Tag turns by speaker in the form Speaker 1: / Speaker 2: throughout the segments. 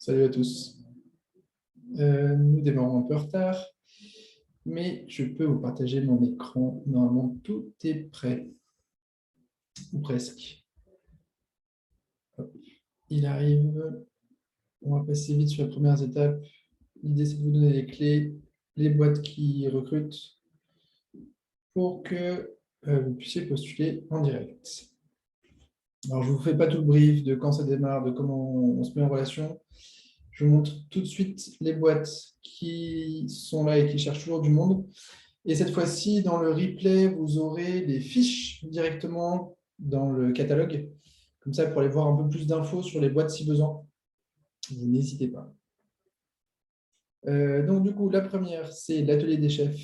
Speaker 1: Salut à tous. Nous démarrons un peu en retard, mais je peux vous partager mon écran. Normalement, tout est prêt, ou presque. Hop, il arrive. On va passer vite sur les premières étapes. L'idée, c'est de vous donner les clés, les boîtes qui recrutent, pour que vous puissiez postuler en direct. Alors, je ne vous fais pas tout le brief de quand ça démarre, de comment on se met en relation. Je vous montre tout de suite les boîtes qui sont là et qui cherchent toujours du monde. Et cette fois-ci, dans le replay, vous aurez les fiches directement dans le catalogue. Comme ça, pour aller voir un peu plus d'infos sur les boîtes si besoin. Vous n'hésitez pas. Donc, du coup, la première, c'est l'Atelier des chefs,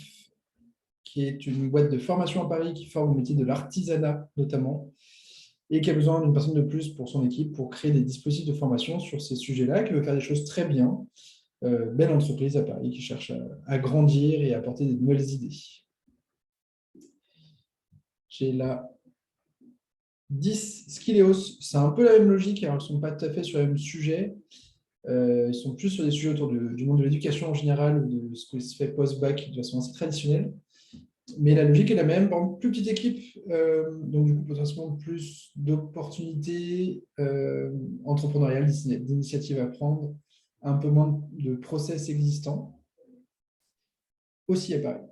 Speaker 1: qui est une boîte de formation à Paris qui forme au métier de l'artisanat, notamment, et qui a besoin d'une personne de plus pour son équipe pour créer des dispositifs de formation sur ces sujets-là, qui veut faire des choses très bien. Belle entreprise à Paris qui cherche à grandir et à apporter des nouvelles idées. J'ai là 10 Skileos. C'est un peu la même logique, alors ils ne sont pas tout à fait sur le même sujet. Ils sont plus sur des sujets autour du monde de l'éducation en général ou de ce qui se fait post-bac de façon assez traditionnelle. Mais la logique est la même. Par exemple, plus petite équipe, donc du coup potentiellement plus d'opportunités entrepreneuriales, d'initiatives à prendre, un peu moins de process existants. Aussi à Paris.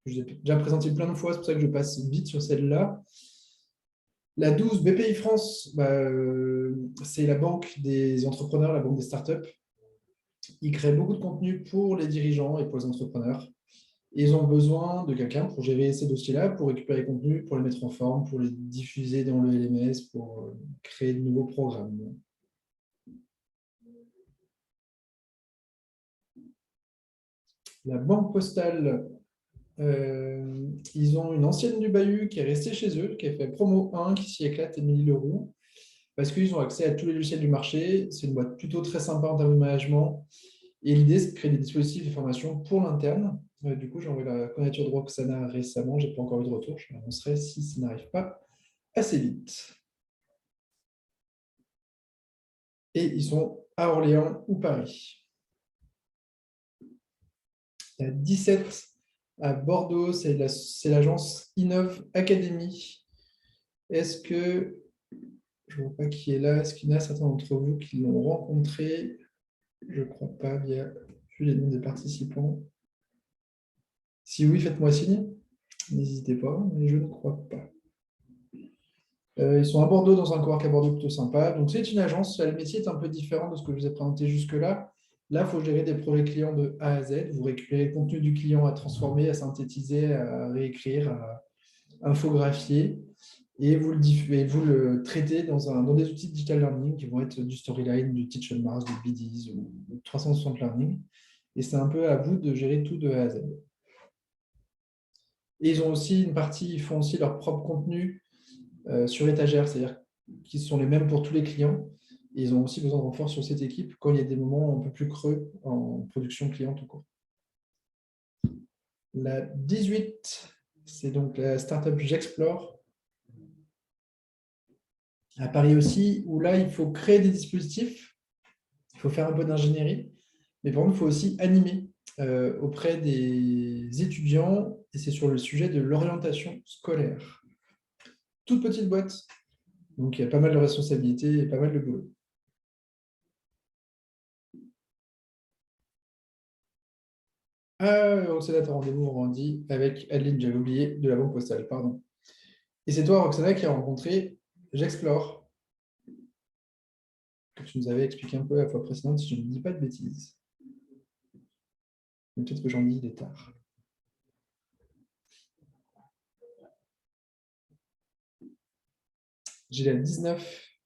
Speaker 1: Je vous ai déjà présenté plein de fois, c'est pour ça que je passe vite sur celle-là. La 12, BPI France, c'est la banque des entrepreneurs, la banque des startups. Ils créent beaucoup de contenu pour les dirigeants et pour les entrepreneurs. Et ils ont besoin de quelqu'un pour gérer ces dossiers-là, pour récupérer les contenus, pour les mettre en forme, pour les diffuser dans le LMS, pour créer de nouveaux programmes. La banque postale, ils ont une ancienne du Bahut qui est restée chez eux, qui a fait promo 1, qui s'y éclate, Émilie Leroux, parce qu'ils ont accès à tous les logiciels du marché. C'est une boîte plutôt très sympa en termes de management. Et l'idée, c'est de créer des dispositifs de formation pour l'interne. Du coup, j'ai envoyé la candidature de Roxana récemment. Je n'ai pas encore eu de retour. Je l'annoncerai si ça n'arrive pas assez vite. Et ils sont à Orléans ou Paris. Il y a 17 à Bordeaux. C'est l'agence Innov Academy. Est-ce que... Je ne vois pas qui est là. Est-ce qu'il y en a certains d'entre vous qui l'ont rencontré? Je ne crois pas, vu les noms des participants. Si oui, faites-moi signe. N'hésitez pas, mais je ne crois pas. Ils sont à Bordeaux, dans un cowork à Bordeaux plutôt sympa. Donc, c'est une agence. Le métier est un peu différent de ce que je vous ai présenté jusque-là. Là, il faut gérer des projets clients de A à Z. Vous récupérez le contenu du client à transformer, à synthétiser, à réécrire, à infographier. Et vous le traitez dans des outils de digital learning qui vont être du Storyline, du Teach on Mars, du BDIS ou du 360 Learning. Et c'est un peu à vous de gérer tout de A à Z. Et ils ont aussi une partie, ils font aussi leur propre contenu sur étagère, c'est-à-dire qu'ils sont les mêmes pour tous les clients. Et ils ont aussi besoin de renfort sur cette équipe quand il y a des moments un peu plus creux en production client tout court. La 18, c'est donc la startup J'Explore, à Paris aussi, où là, il faut créer des dispositifs, il faut faire un peu d'ingénierie, mais par contre, il faut aussi animer auprès des étudiants, et c'est sur le sujet de l'orientation scolaire. Toute petite boîte, donc il y a pas mal de responsabilités et pas mal de boulot. Roxana, tu as rendez-vous vendredi avec Adeline, j'avais oublié, de la Banque Postale, pardon. Et c'est toi, Roxana, qui a rencontré J'Explore, que tu nous avais expliqué un peu la fois précédente, si je ne dis pas de bêtises. Mais peut-être que j'en dis, il est tard. J'ai la 19.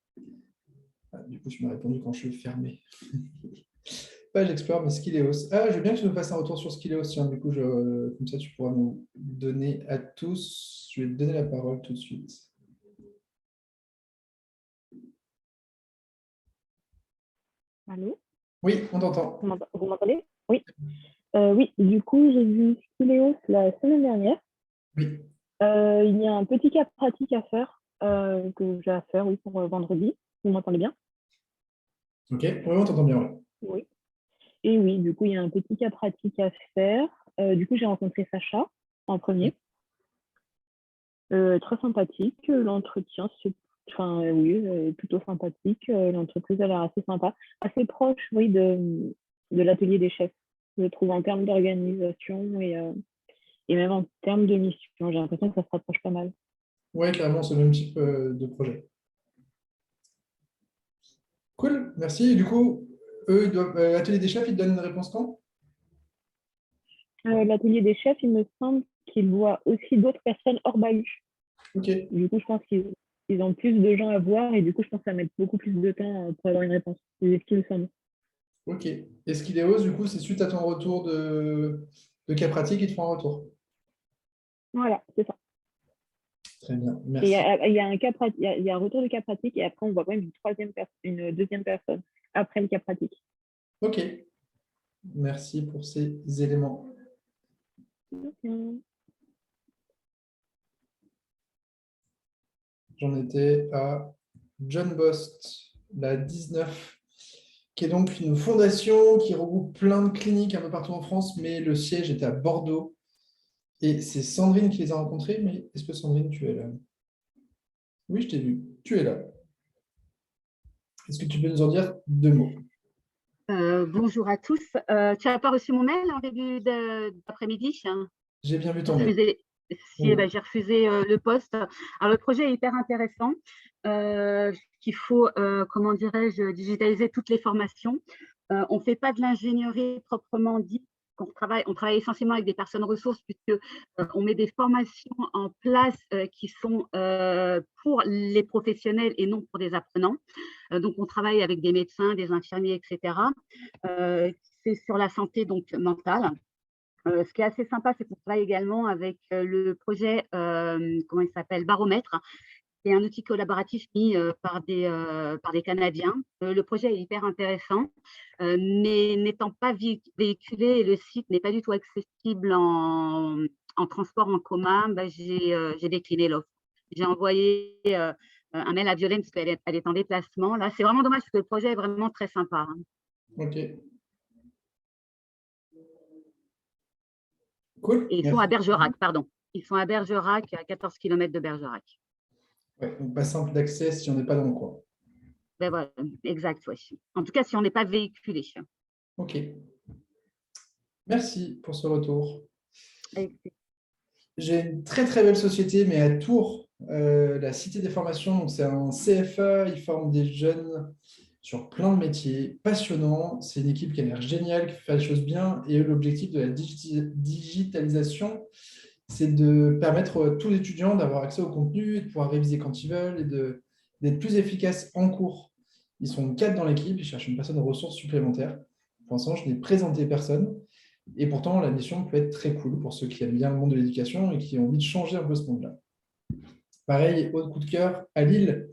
Speaker 1: Ah, du coup, tu m'as répondu quand je suis fermé. Pas J'Explore, mais Skileos. Ah, je veux bien que tu nous fasses un retour sur Skileos. Tiens, du coup, comme ça, tu pourras nous donner à tous. Je vais te donner la parole tout de suite.
Speaker 2: Allô?
Speaker 1: Oui, on t'entend.
Speaker 2: Vous m'entendez? Oui. Oui, du coup, j'ai vu Skileos la semaine dernière.
Speaker 1: Oui.
Speaker 2: Il y a un petit cas pratique à faire, que j'ai à faire, oui, pour vendredi. Vous m'entendez bien?
Speaker 1: Ok, pour le moment, t'entends bien, ouais.
Speaker 2: Oui. Et oui, du coup, il y a un petit cas pratique à faire. Du coup, j'ai rencontré Sacha en premier. Très sympathique. L'entretien, enfin, oui, plutôt sympathique. L'entreprise a l'air assez sympa. Assez proche, oui, de l'atelier des chefs. Je trouve en termes d'organisation et même en termes de mission. J'ai l'impression que ça se rapproche pas mal.
Speaker 1: Ouais, clairement, c'est le même type de projet. Cool, merci. Et du coup, eux, Atelier des chefs, ils te donnent une réponse quand?
Speaker 2: L'atelier des chefs, il me semble qu'il voit aussi d'autres personnes hors bahut.
Speaker 1: Ok,
Speaker 2: Du coup, je pense qu'ils ont plus de gens à voir et du coup, je pense que ça met beaucoup plus de temps pour avoir une réponse. C'est ce qu'il me semble.
Speaker 1: ok. Et ce qu'il est hausse, du coup, c'est suite à ton retour de cas pratique, ils te font un retour.
Speaker 2: Voilà, c'est ça.
Speaker 1: Très bien,
Speaker 2: Et
Speaker 1: merci.
Speaker 2: il y a un cas il y a un retour de cas pratique et après, on voit quand même une deuxième personne après le cas pratique.
Speaker 1: Ok, merci pour ces éléments.
Speaker 2: Mhm.
Speaker 1: J'en étais à John Bost, la 19, qui est donc une fondation qui regroupe plein de cliniques un peu partout en France, mais le siège était à Bordeaux. Et c'est Sandrine qui les a rencontrés, mais est-ce que Sandrine, tu es là? Oui, je t'ai vu. Tu es là. Est-ce que tu peux nous en dire deux mots?
Speaker 3: Bonjour à tous. Tu n'as pas reçu mon mail en début d'après-midi?
Speaker 1: J'ai bien vu
Speaker 3: J'ai
Speaker 1: ton mail.
Speaker 3: refusé, si,
Speaker 1: Oui.
Speaker 3: ben, j'ai refusé le poste. Alors, le projet est hyper intéressant. Qu'il faut, comment dirais-je, digitaliser toutes les formations. On ne fait pas de l'ingénierie proprement dit. On travaille essentiellement avec des personnes ressources puisque on met des formations en place qui sont pour les professionnels et non pour des apprenants. Donc, on travaille avec des médecins, des infirmiers, etc. C'est sur la santé donc mentale. Ce qui est assez sympa, c'est qu'on travaille également avec le projet, comment il s'appelle, Baromètre. C'est un outil collaboratif mis par des Canadiens. Le projet est hyper intéressant, mais n'étant pas véhiculé, le site n'est pas du tout accessible en transport en commun, bah, j'ai décliné l'offre. J'ai envoyé un mail à Violaine parce elle est en déplacement. Là, c'est vraiment dommage parce que le projet est vraiment très sympa. Hein.
Speaker 1: Ok, cool.
Speaker 3: Et ils sont à
Speaker 1: Merci.
Speaker 3: Bergerac, pardon. Ils sont à Bergerac, à 14 km de Bergerac.
Speaker 1: Ouais, donc pas simple d'accès si on n'est pas dans le coin.
Speaker 3: Ben voilà, exact, oui. En tout cas, si on n'est pas véhiculé.
Speaker 1: Ok, merci pour ce retour. J'ai une très très belle société, mais à Tours, la Cité des formations. Donc c'est un CFA, ils forment des jeunes sur plein de métiers passionnants. C'est une équipe qui a l'air géniale, qui fait les choses bien. Et l'objectif de la digitalisation, c'est de permettre à tous les étudiants d'avoir accès au contenu et de pouvoir réviser quand ils veulent et d'être plus efficaces en cours. Ils sont 4 dans l'équipe, ils cherchent une personne de ressources supplémentaires. Pour l'instant, je n'ai présenté personne. Et pourtant, la mission peut être très cool pour ceux qui aiment bien le monde de l'éducation et qui ont envie de changer un peu ce monde-là. Pareil, autre coup de cœur, à Lille.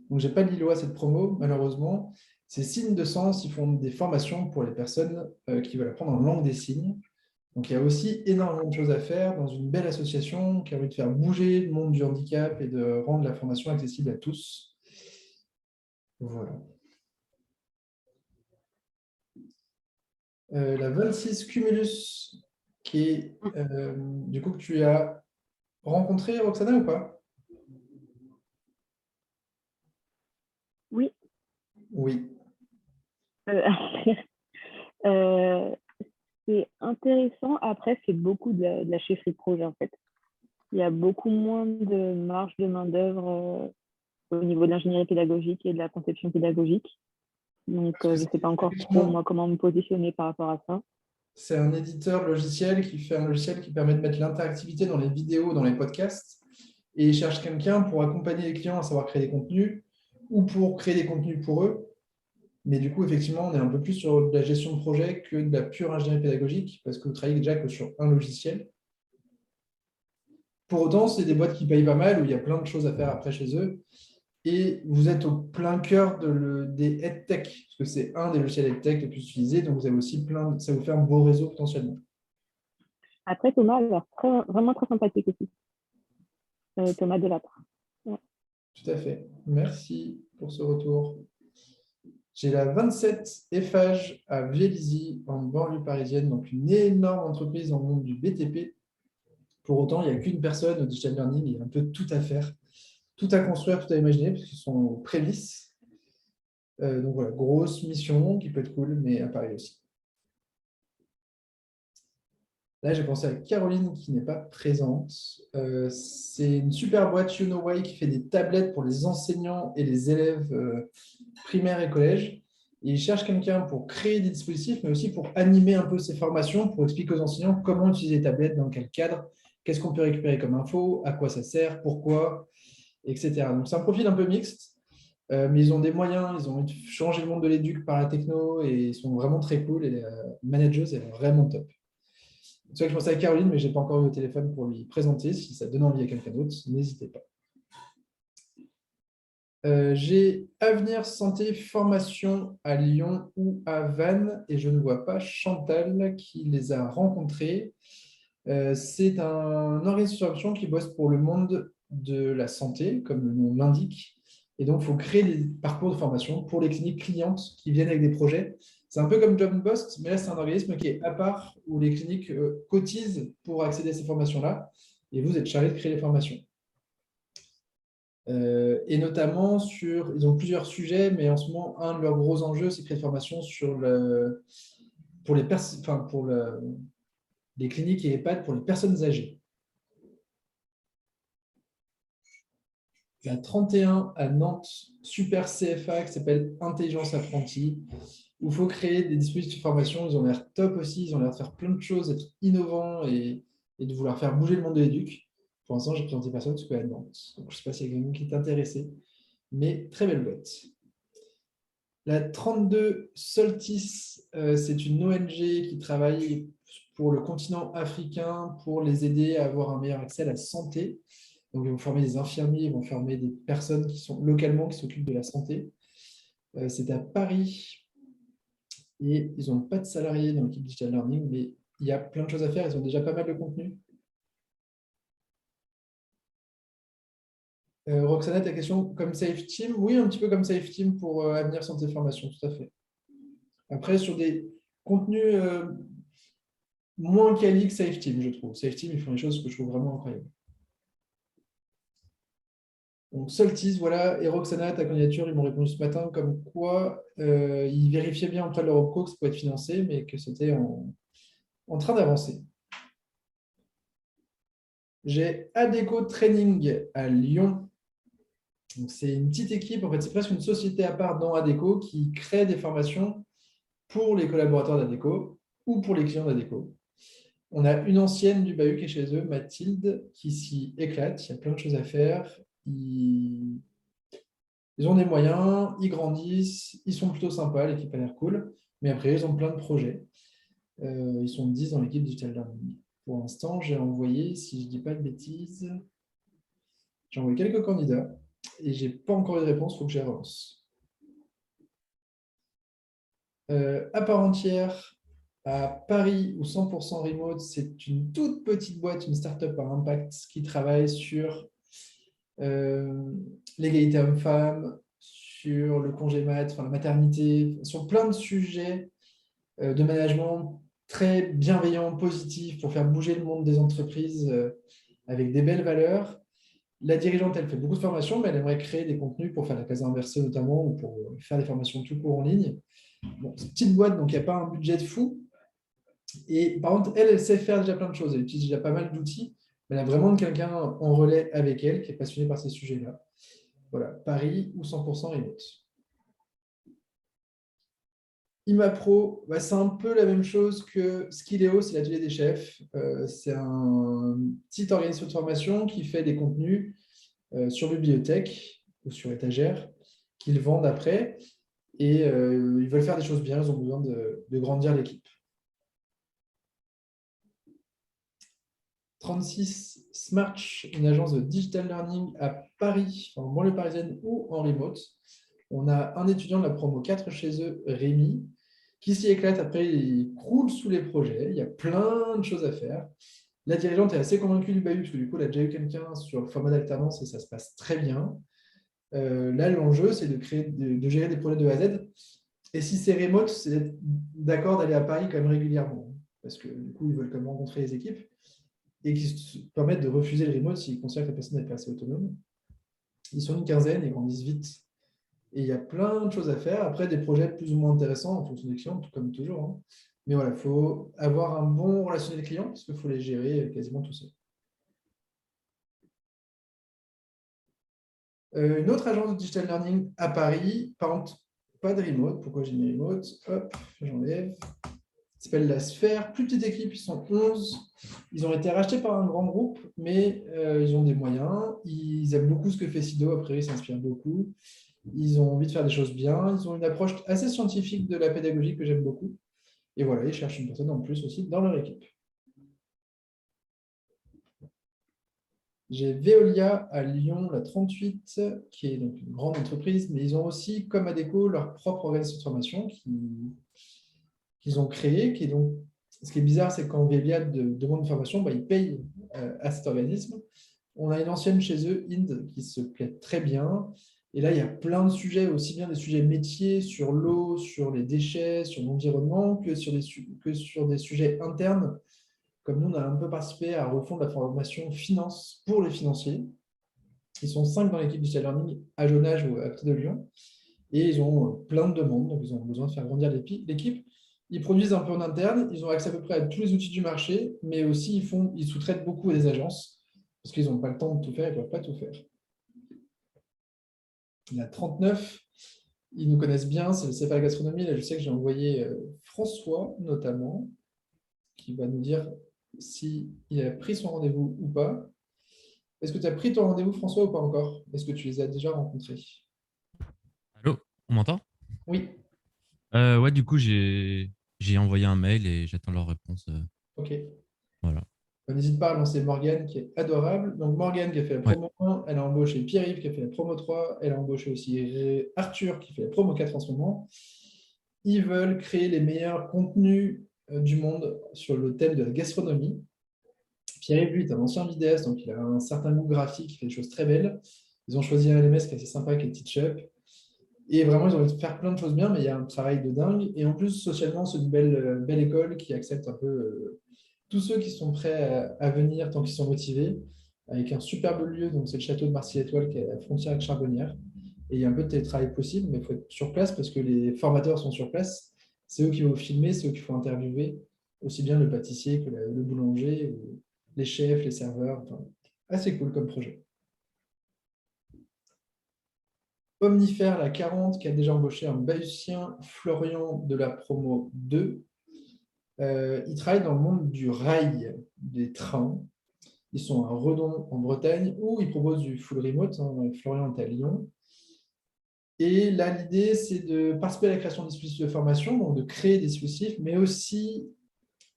Speaker 1: Donc, je n'ai pas de Lillois à cette promo, malheureusement. C'est Signes de Sens, ils font des formations pour les personnes qui veulent apprendre en langue des signes. Donc, il y a aussi énormément de choses à faire dans une belle association qui a envie de faire bouger le monde du handicap et de rendre la formation accessible à tous. Voilà. La 26 Cumulus, qui est du coup que tu as rencontré, Roxana, ou pas?
Speaker 2: Oui.
Speaker 1: Oui.
Speaker 2: Euh, euh, c'est intéressant. Après, c'est beaucoup de la chefferie de projet, en fait. Il y a beaucoup moins de marge de main-d'œuvre au niveau de l'ingénierie pédagogique et de la conception pédagogique. Donc,
Speaker 1: Parce que
Speaker 2: je ne sais pas encore trop,
Speaker 1: effectivement,
Speaker 2: moi, comment me positionner par rapport à ça.
Speaker 1: c'est un éditeur logiciel qui fait un logiciel qui permet de mettre l'interactivité dans les vidéos, dans les podcasts, et il cherche quelqu'un pour accompagner les clients à savoir créer des contenus ou pour créer des contenus pour eux. Mais du coup, effectivement, on est un peu plus sur de la gestion de projet que de la pure ingénierie pédagogique parce que vous travaillez déjà que sur un logiciel. Pour autant, c'est des boîtes qui payent pas mal où il y a plein de choses à faire après chez eux. Et vous êtes au plein cœur des EdTech, parce que c'est un des logiciels EdTech les plus utilisés. Donc, vous avez aussi ça vous fait un beau réseau potentiellement.
Speaker 2: Après, Thomas a l'air vraiment très sympathique aussi. Thomas Delattre. Ouais.
Speaker 1: Tout à fait. Merci pour ce retour. J'ai la 27 Eiffage à Vélizy, en banlieue parisienne, donc une énorme entreprise dans le monde du BTP. Pour autant, il n'y a qu'une personne au digital learning, il y a un peu tout à faire, tout à construire, tout à imaginer, parce qu'ils sont aux prémices. Donc voilà, grosse mission qui peut être cool, mais à Paris aussi. Là, j'ai pensé à Caroline qui n'est pas présente. C'est une super boîte You Know Why qui fait des tablettes pour les enseignants et les élèves primaires et collèges. Et ils cherchent quelqu'un pour créer des dispositifs, mais aussi pour animer un peu ces formations, pour expliquer aux enseignants comment utiliser les tablettes, dans quel cadre, qu'est-ce qu'on peut récupérer comme info, à quoi ça sert, pourquoi, etc. Donc, c'est un profil un peu mixte, mais ils ont des moyens, ils ont changé le monde de l'éduc par la techno et ils sont vraiment très cool. Et la manageuse est vraiment top. C'est vrai que je pensais à Caroline, mais je n'ai pas encore eu au téléphone pour lui présenter. Si ça donne envie à quelqu'un d'autre, n'hésitez pas. J'ai Avenir Santé Formation à Lyon ou à Vannes et je ne vois pas Chantal qui les a rencontrés. C'est un organisation qui bosse pour le monde de la santé, comme le nom l'indique. Et donc, il faut créer des parcours de formation pour les cliniques clientes qui viennent avec des projets. C'est un peu comme Job Post, mais là, c'est un organisme qui est à part où les cliniques cotisent pour accéder à ces formations-là. Et vous êtes chargé de créer les formations. Et notamment ils ont plusieurs sujets, mais en ce moment, un de leurs gros enjeux, c'est créer des formations pour les cliniques et EHPAD pour les personnes âgées. La 31 à Nantes, super CFA qui s'appelle Intelligence Apprentie, où il faut créer des dispositifs de formation. Ils ont l'air top aussi, ils ont l'air de faire plein de choses, d'être innovants et de vouloir faire bouger le monde de l'éduc. Pour l'instant, j'ai présenté personne, parce que à Nantes. Donc, je ne sais pas s'il y a quelqu'un qui est intéressé, mais très belle boîte. La 32 Soltis, c'est une ONG qui travaille pour le continent africain pour les aider à avoir un meilleur accès à la santé. Donc, ils vont former des infirmiers, ils vont former des personnes qui sont localement, qui s'occupent de la santé. C'est à Paris et ils n'ont pas de salariés dans l'équipe Digital Learning, mais il y a plein de choses à faire. Ils ont déjà pas mal de contenu. Roxana, ta question, comme Safe Team? Oui, un petit peu comme Safe Team pour Avenir Santé Formation, tout à fait. Après, sur des contenus moins quali que Safe Team, je trouve. Safe Team, ils font des choses que je trouve vraiment incroyables. Donc, Soltis, voilà, et Roxana, ta candidature, ils m'ont répondu ce matin comme quoi ils vérifiaient bien auprès de l'Europe que ça pouvait être financé, mais que c'était en train d'avancer. J'ai Adéco Training à Lyon. C'est une petite équipe, en fait, c'est presque une société à part dans Adéco qui crée des formations pour les collaborateurs d'Adéco ou pour les clients d'Adéco. On a une ancienne du Bahut qui est chez eux, Mathilde, qui s'y éclate. Il y a plein de choses à faire. Ils ont des moyens, ils grandissent, ils sont plutôt sympas, l'équipe a l'air cool. Mais après, ils ont plein de projets. Ils sont 10 dans l'équipe Digital Learning. Pour l'instant, j'ai envoyé, si je ne dis pas de bêtises, j'ai envoyé quelques candidats et je n'ai pas encore eu de réponse, il faut que j'y avance. À part entière, à Paris ou 100% remote, c'est une toute petite boîte, une startup à impact qui travaille sur l'égalité homme-femme, sur le congé mat, enfin, la maternité, sur plein de sujets de management très bienveillants, positifs, pour faire bouger le monde des entreprises avec des belles valeurs. La dirigeante, elle fait beaucoup de formations, mais elle aimerait créer des contenus pour faire la case inversée notamment, ou pour faire des formations tout court en ligne. Bon, c'est une petite boîte, donc il n'y a pas un budget de fou. Et par contre, elle sait faire déjà plein de choses. Elle utilise déjà pas mal d'outils. Elle a vraiment quelqu'un en relais avec elle qui est passionné par ces sujets-là. Voilà, Paris ou 100% remote. IMAPRO, c'est un peu la même chose que Skilléo, c'est l'atelier des chefs. C'est un petit organisme de formation qui fait des contenus sur bibliothèque ou sur étagère qu'ils vendent après. Et ils veulent faire des choses bien, ils ont besoin de grandir l'équipe. 36 Smartch, une agence de digital learning à Paris, en banlieue parisienne ou en remote. On a un étudiant de la promo 4 chez eux, Rémi, qui s'y éclate. Après, il croule sous les projets. Il y a plein de choses à faire. La dirigeante est assez convaincue du Bahut, parce que du coup, elle a déjà eu quelqu'un sur le format d'alternance et ça se passe très bien. Là, l'enjeu, c'est de gérer des projets de A à Z. Et si c'est remote, c'est d'accord d'aller à Paris quand même régulièrement, parce que du coup, ils veulent quand même rencontrer les équipes et qui se permettent de refuser le remote s'ils considèrent que la personne n'est pas assez autonome. Ils sont une quinzaine et grandissent vite. Et il y a plein de choses à faire. Après, des projets plus ou moins intéressants en fonction des clients, tout comme toujours, hein. Mais voilà, il faut avoir un bon relationnel client parce qu'il faut les gérer quasiment tout seul. Une autre agence de digital learning à Paris, par contre, pas de remote. Pourquoi j'ai mis remote? Hop, j'enlève. Ça s'appelle La Sphère. Plus petite équipe, ils sont 11. Ils ont été rachetés par un grand groupe, mais ils ont des moyens. Ils aiment beaucoup ce que fait Sido. Après, ils s'inspirent beaucoup. Ils ont envie de faire des choses bien. Ils ont une approche assez scientifique de la pédagogie que j'aime beaucoup. Et voilà, ils cherchent une personne en plus aussi dans leur équipe. J'ai Veolia à Lyon, la 38, qui est donc une grande entreprise, mais ils ont aussi, comme Adecco, leur propre organisation de formation qu'ils ont créé. Donc, ce qui est bizarre, c'est que quand Veolia demande une formation, ils payent à cet organisme. On a une ancienne chez eux, Inde, qui se plaît très bien. Et là, il y a plein de sujets, aussi bien des sujets métiers sur l'eau, sur les déchets, sur l'environnement, que sur des sujets internes. Comme nous, on a un peu participé à refondre la formation finance pour les financiers. Ils sont 5 dans l'équipe Digital Learning à Jonage ou à côté de Lyon. Et ils ont plein de demandes, donc ils ont besoin de faire grandir l'équipe. Ils produisent un peu en interne, ils ont accès à peu près à tous les outils du marché, mais aussi ils sous-traitent beaucoup à des agences, parce qu'ils n'ont pas le temps de tout faire, ils ne peuvent pas tout faire. Il y a 39, ils nous connaissent bien, c'est le CFA Gastronomie. Là, je sais que j'ai envoyé François, notamment, qui va nous dire s'il a pris son rendez-vous ou pas. Est-ce que tu as pris ton rendez-vous, François, ou pas encore? Est-ce que tu les as déjà rencontrés?
Speaker 4: Allô, on m'entend?
Speaker 1: Oui.
Speaker 4: Ouais, du coup, j'ai envoyé un mail et j'attends leur réponse.
Speaker 1: Ok.
Speaker 4: Voilà.
Speaker 1: N'hésite pas à lancer Morgane, qui est adorable. Donc, Morgane qui a fait la
Speaker 4: Ouais.
Speaker 1: promo 1, elle a embauché Pierre-Yves qui a fait la promo 3, elle a embauché aussi Arthur qui fait la promo 4 en ce moment. Ils veulent créer les meilleurs contenus du monde sur le thème de la gastronomie. Pierre-Yves, lui, est un ancien vidéaste, donc il a un certain goût graphique, il fait des choses très belles. Ils ont choisi un LMS qui est assez sympa, qui est TeachUp. Et vraiment, ils ont envie de faire plein de choses bien, mais il y a un travail de dingue. Et en plus, socialement, c'est une belle école qui accepte un peu tous ceux qui sont prêts à venir tant qu'ils sont motivés, avec un superbe lieu. Donc, c'est le château de Marcy-l'Étoile qui est à la frontière avec Charbonnières. Et il y a un peu de télétravail possible, mais il faut être sur place parce que les formateurs sont sur place. C'est eux qui vont filmer, c'est eux qui font interviewer, aussi bien le pâtissier que le boulanger, ou les chefs, les serveurs. Enfin, assez cool comme projet. Omnifère, la 40, qui a déjà embauché un Bayusien, Florian de la promo 2. Ils travaillent dans le monde du rail, des trains. Ils sont à Redon, en Bretagne, où ils proposent du full remote. Florian est à Lyon. Et là, l'idée, c'est de participer à la création de dispositifs de formation, donc de créer des dispositifs, mais aussi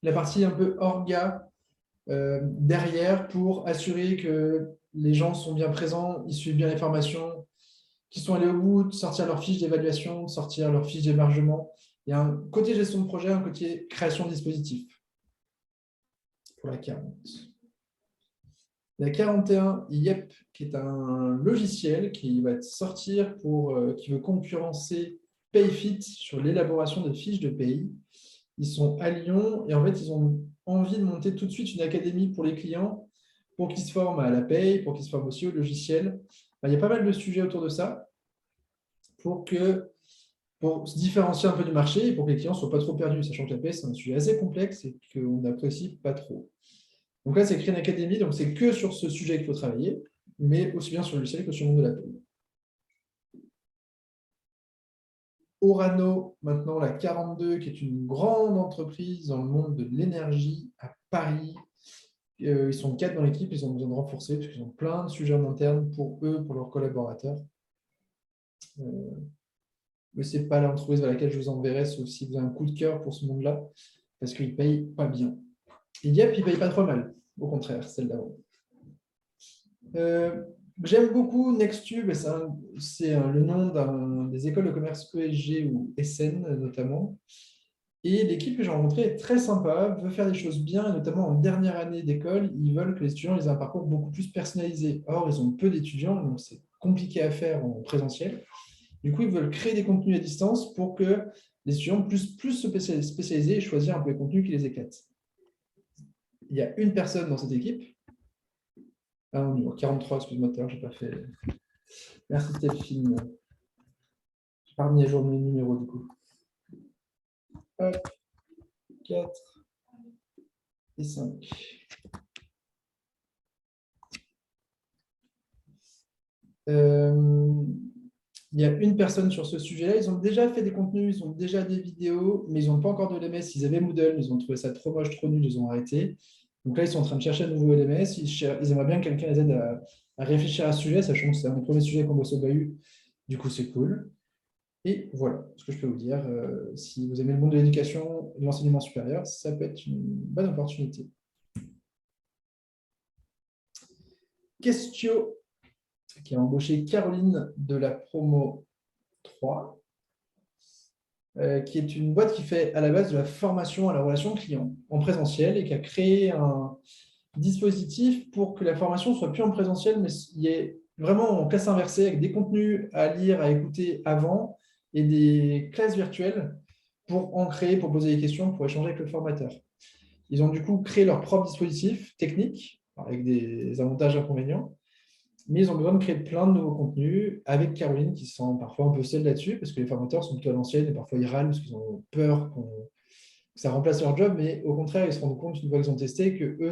Speaker 1: la partie un peu orga derrière pour assurer que les gens sont bien présents, ils suivent bien les formations, qu'ils sont allés au bout, de sortir leur fiche d'évaluation, de sortir leur fiche d'hébergement. Il y a un côté gestion de projet, un côté création de dispositifs pour la 40. La 41, YEP, qui est un logiciel qui va sortir qui veut concurrencer PayFit sur l'élaboration des fiches de pays. Ils sont à Lyon et en fait, ils ont envie de monter tout de suite une académie pour les clients pour qu'ils se forment à la paye, pour qu'ils se forment aussi au logiciel. Il y a pas mal de sujets autour de ça pour se différencier un peu du marché et pour que les clients ne soient pas trop perdus, sachant que la paye, c'est un sujet assez complexe et qu'on n'apprécie pas trop. Donc là, c'est créer une académie, donc c'est que sur ce sujet qu'il faut travailler, mais aussi bien sur le logiciel que sur le monde de la paye. Orano, maintenant la 42, qui est une grande entreprise dans le monde de l'énergie à Paris. Ils sont 4 dans l'équipe, ils ont besoin de renforcer parce qu'ils ont plein de sujets en interne pour eux, pour leurs collaborateurs. Mais ce n'est pas l'entreprise vers laquelle je vous enverrai, sauf si vous avez un coup de cœur pour ce monde-là, parce qu'ils ne payent pas bien. Et Yep, ils ne payent pas trop mal, au contraire, celle d'avant. J'aime beaucoup Nextube, c'est le nom des écoles de commerce ESG ou SN notamment. Et l'équipe que j'ai rencontrée est très sympa, veut faire des choses bien, et notamment en dernière année d'école, ils veulent que les étudiants aient un parcours beaucoup plus personnalisé. Or, ils ont peu d'étudiants, donc c'est compliqué à faire en présentiel. Du coup, ils veulent créer des contenus à distance pour que les étudiants plus se spécialiser et choisir un peu les contenus qui les éclatent. Il y a une personne dans cette équipe. Ah, non, 43, excuse-moi, tout à l'heure, je n'ai pas fait. Merci Stéphine. Je n'ai pas remis à jour mes numéros du coup. Hop, 4 et 5. Il y a une personne sur ce sujet-là. Ils ont déjà fait des contenus, ils ont déjà des vidéos, mais ils n'ont pas encore de LMS. Ils avaient Moodle, mais ils ont trouvé ça trop moche, trop nul, ils ont arrêté. Donc là, ils sont en train de chercher un nouveau LMS. Ils aimeraient bien que quelqu'un les aide à réfléchir à ce sujet, sachant que c'est un des premiers sujets qu'on bosse au Bahut. Du coup, c'est cool. Et voilà ce que je peux vous dire. Si vous aimez le monde de l'éducation et de l'enseignement supérieur, ça peut être une bonne opportunité. Question qui a embauché Caroline de la promo 3, qui est une boîte qui fait à la base de la formation à la relation client en présentiel et qui a créé un dispositif pour que la formation soit plus en présentiel, mais il y ait vraiment en classe inversée avec des contenus à lire, à écouter avant et des classes virtuelles pour en créer, pour poser des questions, pour échanger avec le formateur. Ils ont du coup créé leur propre dispositif technique avec des avantages et inconvénients. Mais ils ont besoin de créer plein de nouveaux contenus avec Caroline qui se sent parfois un peu seule là-dessus parce que les formateurs sont plutôt à l'ancienne et parfois ils râlent parce qu'ils ont peur que ça remplace leur job. Mais au contraire, ils se rendent compte une fois qu'ils ont testé que eux,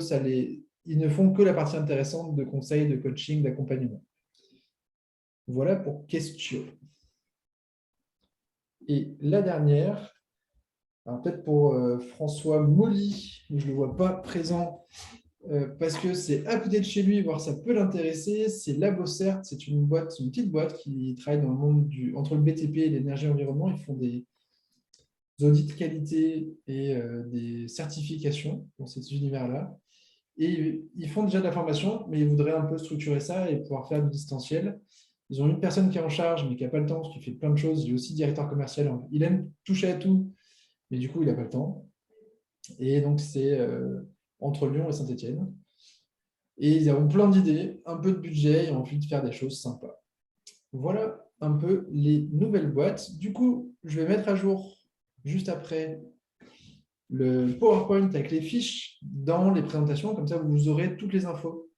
Speaker 1: ils ne font que la partie intéressante de conseils, de coaching, d'accompagnement. Voilà pour question. Et la dernière, peut-être pour François Molly, mais je ne le vois pas présent. Parce que c'est à côté de chez lui, voire ça peut l'intéresser, c'est Labocert, c'est une petite boîte qui travaille dans le monde entre le BTP et l'énergie et l'environnement. Ils font des audits de qualité et des certifications dans cet univers-là. Et ils font déjà de la formation, mais ils voudraient un peu structurer ça et pouvoir faire du distanciel. Ils ont une personne qui est en charge, mais qui n'a pas le temps, parce qu'il fait plein de choses. Il est aussi directeur commercial. Il aime toucher à tout, mais du coup, il n'a pas le temps. Et donc, c'est entre Lyon et Saint-Étienne. Et ils ont plein d'idées, un peu de budget et ont envie de faire des choses sympas. Voilà un peu les nouvelles boîtes. Du coup, je vais mettre à jour juste après le PowerPoint avec les fiches dans les présentations. Comme ça, vous aurez toutes les infos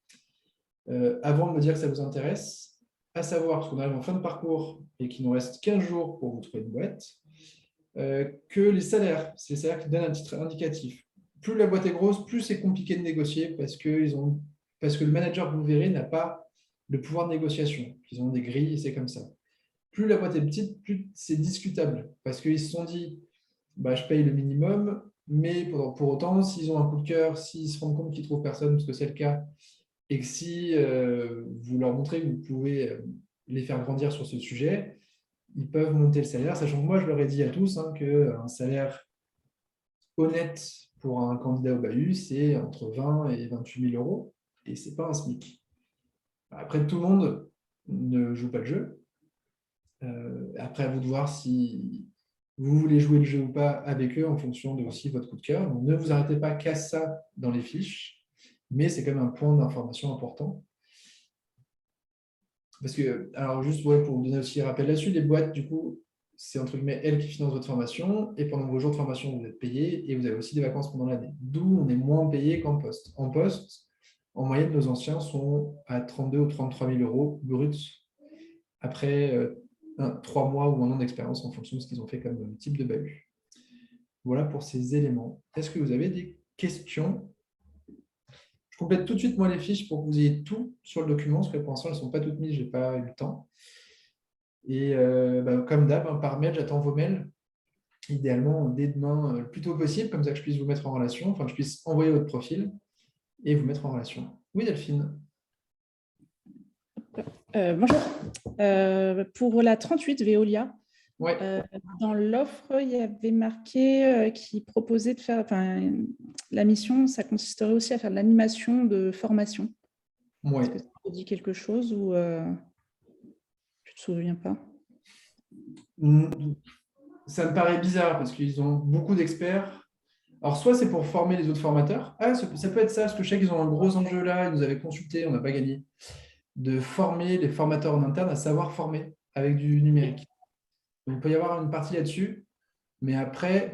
Speaker 1: avant de me dire que ça vous intéresse. À savoir, parce qu'on arrive en fin de parcours et qu'il nous reste 15 jours pour vous trouver une boîte, que les salaires, c'est les salaires qui donnent un titre indicatif. Plus la boîte est grosse, plus c'est compliqué de négocier parce que le manager que vous verrez n'a pas le pouvoir de négociation. Ils ont des grilles et c'est comme ça. Plus la boîte est petite, plus c'est discutable parce qu'ils se sont dit je paye le minimum, mais pour autant, s'ils ont un coup de cœur, s'ils se rendent compte qu'ils ne trouvent personne, parce que c'est le cas, et que si vous leur montrez que vous pouvez les faire grandir sur ce sujet, ils peuvent monter le salaire, sachant que moi, je leur ai dit à tous qu'un salaire honnête pour un candidat au Bahut, c'est entre 20 et 28 000 euros, et ce n'est pas un SMIC. Après, tout le monde ne joue pas le jeu. Après, à vous de voir si vous voulez jouer le jeu ou pas avec eux en fonction de aussi votre coup de cœur. Donc, ne vous arrêtez pas qu'à ça dans les fiches, mais c'est quand même un point d'information important. Parce que, alors juste pour vous donner aussi un rappel là-dessus, les boîtes, du coup, c'est entre guillemets elles qui financent votre formation et pendant vos jours de formation, vous êtes payé et vous avez aussi des vacances pendant l'année. D'où on est moins payé qu'en poste. En poste, en moyenne, nos anciens sont à 32 ou 33 000 euros bruts après 3 mois ou 1 an d'expérience en fonction de ce qu'ils ont fait comme type de Bahut. Voilà pour ces éléments. Est-ce que vous avez des questions? Je complète tout de suite moi les fiches pour que vous ayez tout sur le document, parce que pour l'instant, elles ne sont pas toutes mises, je n'ai pas eu le temps. Et comme d'hab, par mail, j'attends vos mails, idéalement dès demain, le plus tôt possible, comme ça que je puisse vous mettre en relation, enfin que je puisse envoyer votre profil et vous mettre en relation. Oui, Delphine.
Speaker 5: Bonjour. Pour la 38 Veolia,
Speaker 1: Ouais.
Speaker 5: dans l'offre, il y avait marqué qu'il proposait de faire, la mission, ça consisterait aussi à faire de l'animation de formation.
Speaker 1: Ouais.
Speaker 5: Est-ce que ça te dit quelque chose ou tu ne te souviens pas?
Speaker 1: Ça me paraît bizarre parce qu'ils ont beaucoup d'experts. Alors, soit c'est pour former les autres formateurs. Ah, ça peut être ça, parce que je sais qu'ils ont un gros enjeu là, ils nous avaient consulté, on n'a pas gagné, de former les formateurs en interne à savoir former avec du numérique. Donc, il peut y avoir une partie là-dessus. Mais après,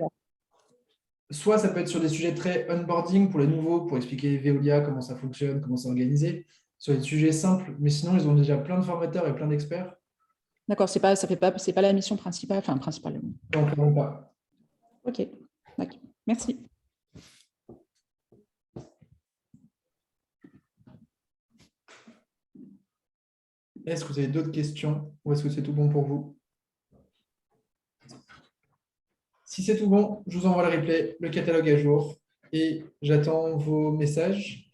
Speaker 1: soit ça peut être sur des sujets très onboarding pour les nouveaux, pour expliquer Veolia, comment ça fonctionne, comment c'est organisé, sur des sujets simples, mais sinon, ils ont déjà plein de formateurs et plein d'experts.
Speaker 5: D'accord, c'est pas la mission principale, enfin principale.
Speaker 1: Donc, clairement pas.
Speaker 5: Ok, d'accord. Merci.
Speaker 1: Est-ce que vous avez d'autres questions ou est-ce que c'est tout bon pour vous? Si c'est tout bon, je vous envoie le replay, le catalogue à jour et j'attends vos messages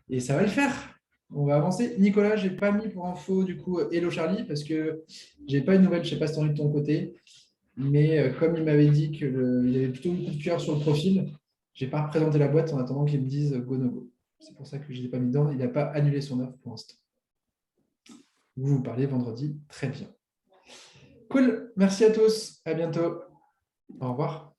Speaker 1: et ça va le faire. On va avancer. Nicolas, je n'ai pas mis pour info du coup Hello Charlie parce que je n'ai pas une nouvelle, je ne sais pas si tu as envie de ton côté, mais comme il m'avait dit qu'il avait plutôt une coup de cœur sur le profil, je n'ai pas représenté la boîte en attendant qu'il me dise go no go. C'est pour ça que je ne l'ai pas mis dedans. Il n'a pas annulé son offre pour l'instant. Vous parlez vendredi, très bien. Cool, merci à tous, à bientôt. Au revoir.